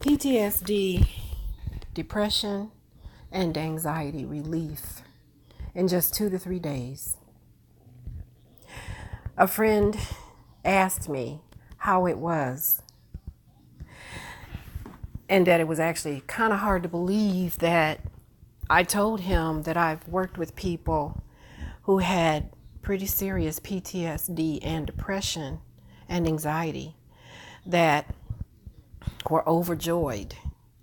PTSD, depression, and anxiety relief in just 2 to 3 days. A friend asked me how it was, and that it was actually kind of hard to believe that I told him that I've worked with people who had pretty serious PTSD and depression and anxiety that were overjoyed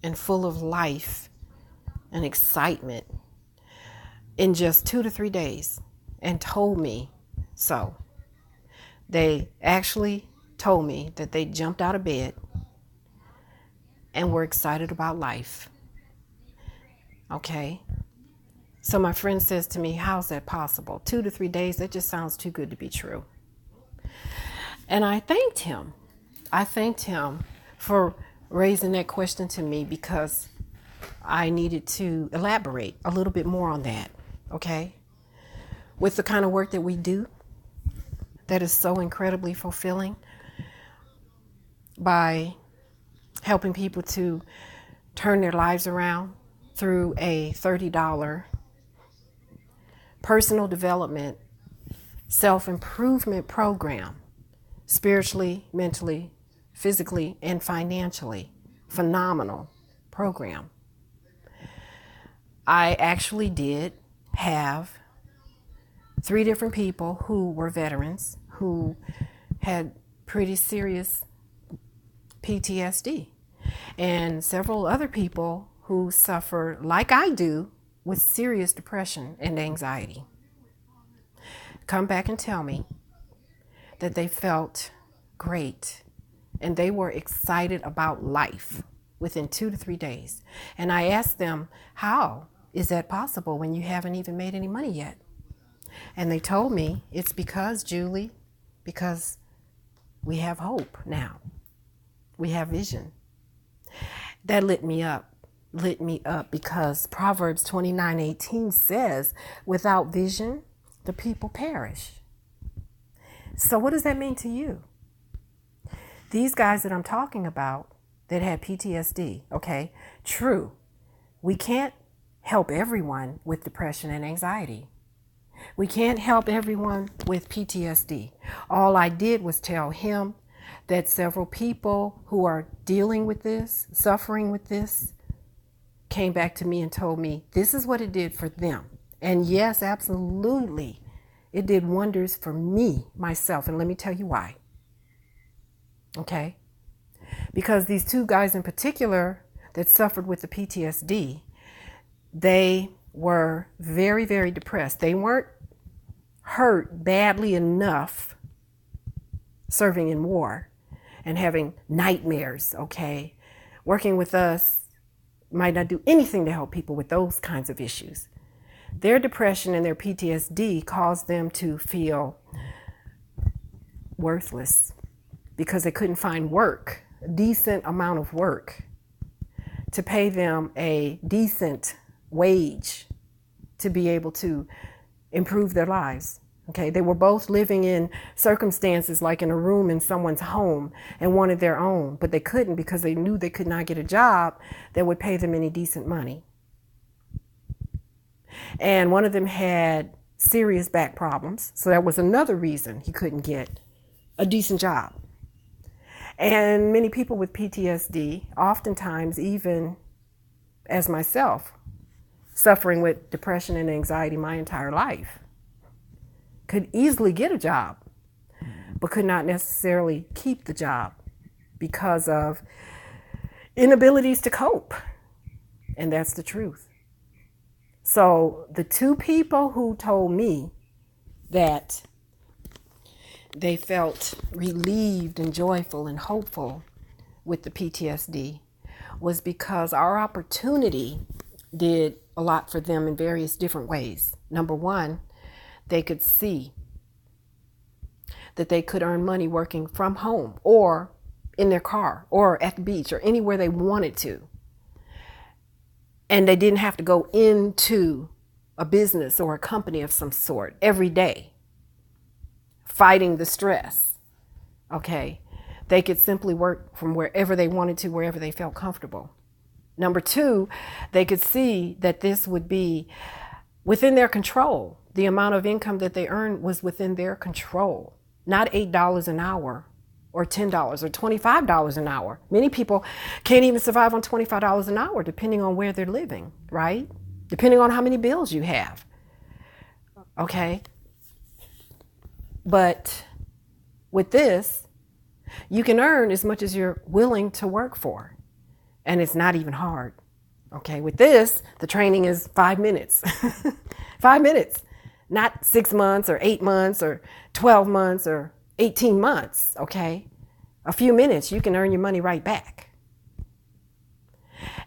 and full of life and excitement in just 2 to 3 days, and told me so. They actually told me that they jumped out of bed and were excited about life. Okay? So my friend says to me, how's that possible? 2 to 3 days, that just sounds too good to be true. And I thanked him. I thanked him for raising that question to me, because I needed to elaborate a little bit more on that, okay? With the kind of work that we do that is so incredibly fulfilling, by helping people to turn their lives around through a $30 personal development, self-improvement program, spiritually, mentally, physically, and financially. Phenomenal program. I actually did have 3 different people who were veterans who had pretty serious PTSD, and several other people who suffer, like I do, with serious depression and anxiety. Come back and tell me that they felt great and they were excited about life within 2 to 3 days. And I asked them, how is that possible when you haven't even made any money yet? And they told me, it's because, Julie, because we have hope now. We have vision. That lit me up because Proverbs 29:18 says, without vision, the people perish. So what does that mean to you? These guys that I'm talking about that had PTSD, okay, true, we can't help everyone with depression and anxiety. We can't help everyone with PTSD. All I did was tell him that several people who are dealing with this, suffering with this, came back to me and told me this is what it did for them. And yes, absolutely, it did wonders for me, myself. And let me tell you why. Okay? Because these 2 guys in particular that suffered with the PTSD, they were very, very depressed. They weren't hurt badly enough serving in war and having nightmares, okay? Working with us might not do anything to help people with those kinds of issues. Their depression and their PTSD caused them to feel worthless because they couldn't find work, a decent amount of work, to pay them a decent wage to be able to improve their lives. Okay, they were both living in circumstances like in a room in someone's home and wanted their own, but they couldn't because they knew they could not get a job that would pay them any decent money. And one of them had serious back problems, so that was another reason he couldn't get a decent job. And many people with PTSD, oftentimes, even as myself, suffering with depression and anxiety my entire life, could easily get a job, but could not necessarily keep the job because of inabilities to cope. And that's the truth. So the 2 people who told me that they felt relieved and joyful and hopeful with the PTSD was because our opportunity did a lot for them in various different ways. Number one, they could see that they could earn money working from home or in their car or at the beach or anywhere they wanted to. And they didn't have to go into a business or a company of some sort every day, fighting the stress. Okay. They could simply work from wherever they wanted to, wherever they felt comfortable. Number two, they could see that this would be within their control. The amount of income that they earned was within their control, not $8 an hour or $10 or $25 an hour. Many people can't even survive on $25 an hour, depending on where they're living, right? Depending on how many bills you have. Okay? But with this, you can earn as much as you're willing to work for. And it's not even hard. Okay, with this, the training is 5 minutes. 5 minutes, not 6 months or 8 months or 12 months or 18 months. Okay, a few minutes, you can earn your money right back.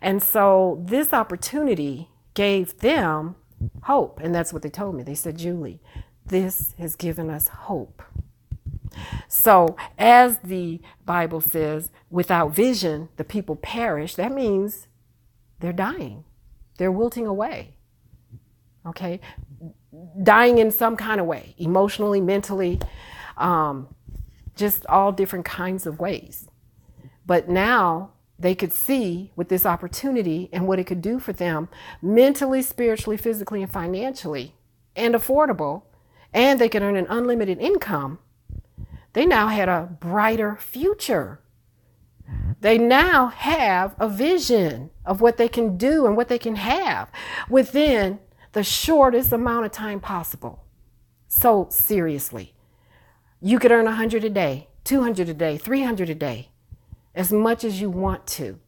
And so this opportunity gave them hope. And that's what they told me. They said, Julie, this has given us hope. So as the Bible says, without vision, the people perish. That means they're dying. They're wilting away. Okay? Dying in some kind of way, emotionally, mentally, just all different kinds of ways. But now they could see with this opportunity and what it could do for them mentally, spiritually, physically, and financially, and affordable, and they could earn an unlimited income. They now had a brighter future. They now have a vision of what they can do and what they can have within the shortest amount of time possible. So seriously, you could earn 100 a day, 200 a day, 300 a day, as much as you want to,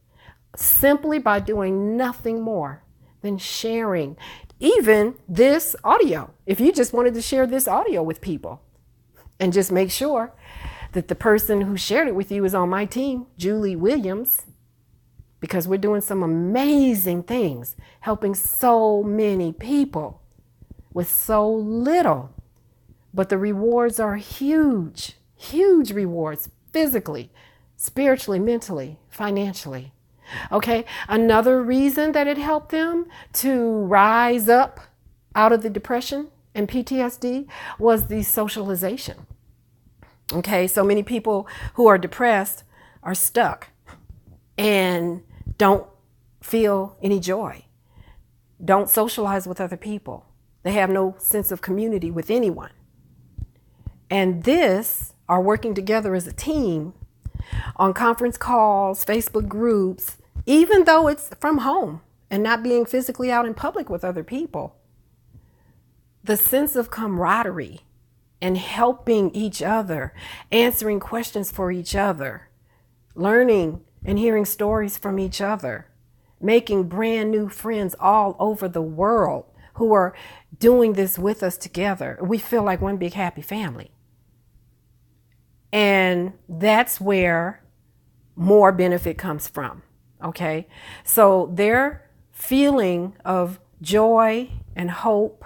simply by doing nothing more than sharing even this audio. If you just wanted to share this audio with people, and just make sure that the person who shared it with you is on my team, Julie Williams, because we're doing some amazing things, helping so many people with so little. But the rewards are huge, huge rewards, physically, spiritually, mentally, financially. Okay, another reason that it helped them to rise up out of the depression and PTSD was the socialization. Okay, so many people who are depressed are stuck and don't feel any joy, don't socialize with other people. They have no sense of community with anyone. And this, are working together as a team on conference calls, Facebook groups, even though it's from home and not being physically out in public with other people. The sense of camaraderie and helping each other, answering questions for each other, learning and hearing stories from each other, making brand new friends all over the world who are doing this with us together. We feel like one big happy family. And that's where more benefit comes from. Okay, so their feeling of joy and hope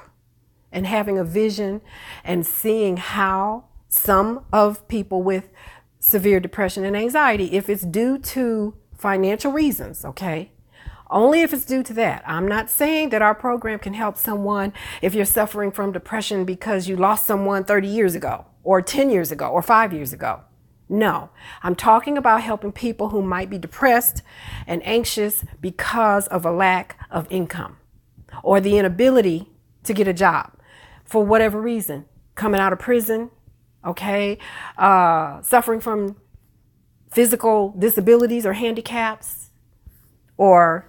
and having a vision and seeing how some of people with severe depression and anxiety, if it's due to financial reasons, okay, only if it's due to that. I'm not saying that our program can help someone if you're suffering from depression because you lost someone 30 years ago or 10 years ago or 5 years ago. No, I'm talking about helping people who might be depressed and anxious because of a lack of income or the inability to get a job for whatever reason, coming out of prison, okay, suffering from physical disabilities or handicaps or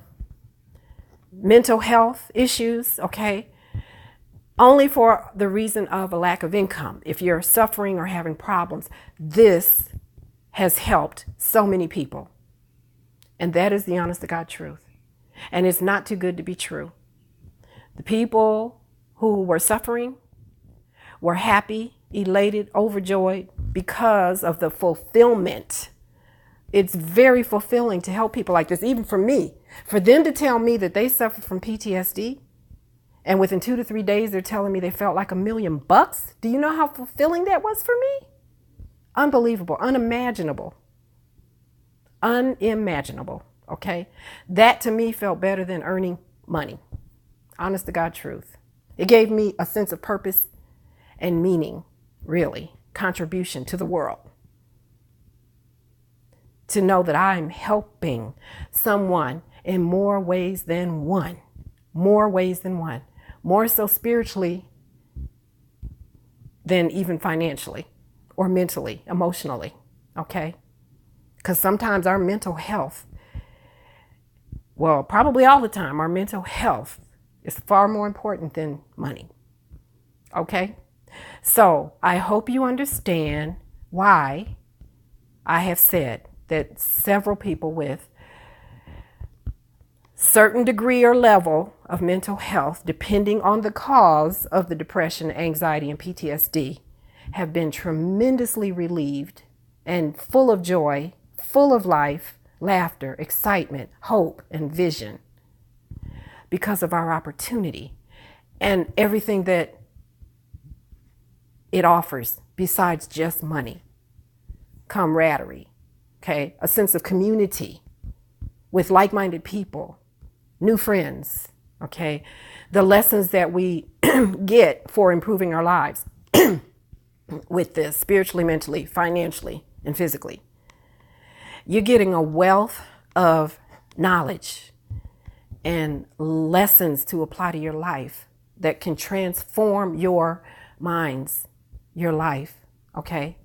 mental health issues, okay, only for the reason of a lack of income. If you're suffering or having problems, this has helped so many people. And that is the honest to God truth. And it's not too good to be true. The people who were suffering were happy, elated, overjoyed because of the fulfillment. It's very fulfilling to help people like this, even for me. For them to tell me that they suffer from PTSD, and within 2 to 3 days, they're telling me they felt like $1 million. Do you know how fulfilling that was for me? Unbelievable, unimaginable, okay? That to me felt better than earning money. Honest to God truth. It gave me a sense of purpose and meaning, really, contribution to the world. to know that I'm helping someone in more ways than one. More ways than one. More so spiritually than even financially or mentally, emotionally, okay? Because sometimes our mental health, well, probably all the time, our mental health is far more important than money, okay? So I hope you understand why I have said that several people with certain degree or level of mental health, depending on the cause of the depression, anxiety, and PTSD, have been tremendously relieved and full of joy, full of life, laughter, excitement, hope, and vision because of our opportunity and everything that it offers besides just money. Camaraderie, okay? A sense of community with like-minded people, new friends, okay? The lessons that we get for improving our lives with this, spiritually, mentally, financially, and physically. You're getting a wealth of knowledge and lessons to apply to your life that can transform your minds, your life, okay?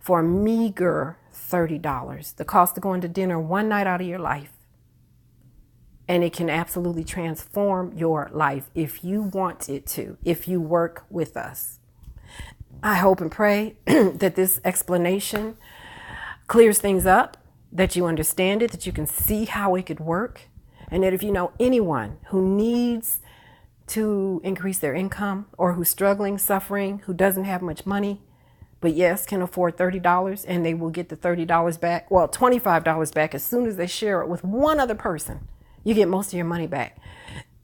For a meager $30, the cost of going to dinner one night out of your life. And it can absolutely transform your life if you want it to, if you work with us. I hope and pray that this explanation clears things up, that you understand it, that you can see how it could work, and that if you know anyone who needs to increase their income or who's struggling, suffering, who doesn't have much money, but yes, can afford $30, and they will get the $30 back, well, $25 back as soon as they share it with one other person. You get most of your money back.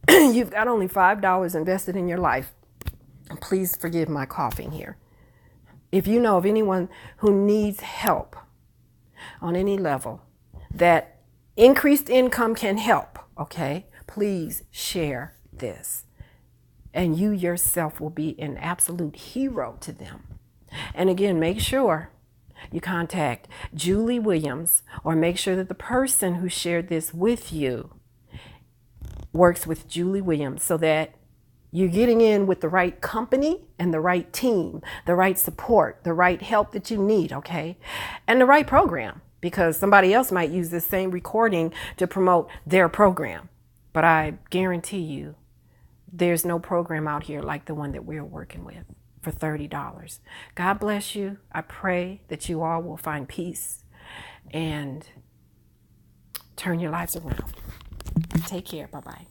You've got only $5 invested in your life. Please forgive my coughing here. If you know of anyone who needs help on any level, that increased income can help, okay? Please share this. And you yourself will be an absolute hero to them. And again, make sure you contact Julie Williams, or make sure that the person who shared this with you works with Julie Williams, so that you're getting in with the right company and the right team, the right support, the right help that you need, okay? And the right program, because somebody else might use this same recording to promote their program. But I guarantee you, there's no program out here like the one that we're working with for $30. God bless you. I pray that you all will find peace and turn your lives around. Take care. Bye-bye.